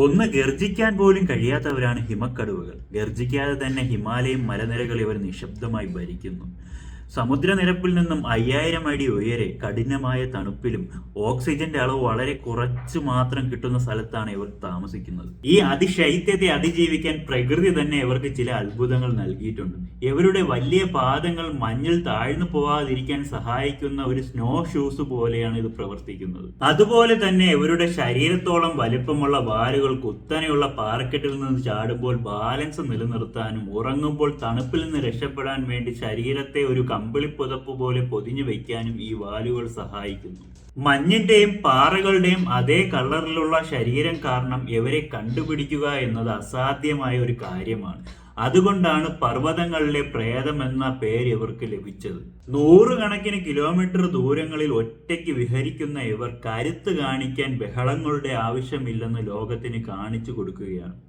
ഒന്ന് ഗർജിക്കാൻ പോലും കഴിയാത്തവരാണ് ഹിമക്കടുവകൾ. ഗർജിക്കാതെ തന്നെ ഹിമാലയൻ മലനിരകൾ ഇവർ നിശബ്ദമായി ഭരിക്കുന്നു. സമുദ്രനിരപ്പിൽ നിന്നും 5000 അടി ഉയരെ കഠിനമായ തണുപ്പിലും ഓക്സിജന്റെ അളവ് വളരെ കുറച്ച് മാത്രം കിട്ടുന്ന സ്ഥലത്താണ് ഇവർ താമസിക്കുന്നത്. ഈ അതിശൈത്യത്തെ അതിജീവിക്കാൻ പ്രകൃതി തന്നെ ഇവർക്ക് ചില അത്ഭുതങ്ങൾ നൽകിയിട്ടുണ്ട്. ഇവരുടെ വലിയ പാദങ്ങൾ മഞ്ഞിൽ താഴ്ന്നു പോവാതിരിക്കാൻ സഹായിക്കുന്ന ഒരു സ്നോ ഷൂസ് പോലെയാണ് ഇത് പ്രവർത്തിക്കുന്നത്. അതുപോലെ തന്നെ ഇവരുടെ ശരീരത്തോളം വലിപ്പമുള്ള വാലുകൾ കുത്തനെയുള്ള പാറക്കെട്ടിൽ നിന്ന് ചാടുമ്പോൾ ബാലൻസ് നിലനിർത്താനും ഉറങ്ങുമ്പോൾ തണുപ്പിൽ നിന്ന് രക്ഷപ്പെടാൻ വേണ്ടി ശരീരത്തെ ഒരു കമ്പിളിപ്പുതപ്പ് പോലെ പൊതിഞ്ഞു വയ്ക്കാനും ഈ വാലുകൾ സഹായിക്കുന്നു. മഞ്ഞിന്റെയും പാറകളുടെയും അതേ കളറിലുള്ള ശരീരം കാരണം ഇവരെ കണ്ടുപിടിക്കുക എന്നത് അസാധ്യമായ ഒരു കാര്യമാണ്. അതുകൊണ്ടാണ് പർവ്വതങ്ങളിലെ പ്രേതം എന്ന പേര് ഇവർക്ക് ലഭിച്ചത്. 100 കണക്കിന് കിലോമീറ്റർ ദൂരങ്ങളിൽ ഒറ്റയ്ക്ക് വിഹരിക്കുന്ന ഇവർ കരുത്ത് കാണിക്കാൻ ബഹളങ്ങളുടെ ആവശ്യമില്ലെന്ന് ലോകത്തിന് കാണിച്ചു കൊടുക്കുകയാണ്.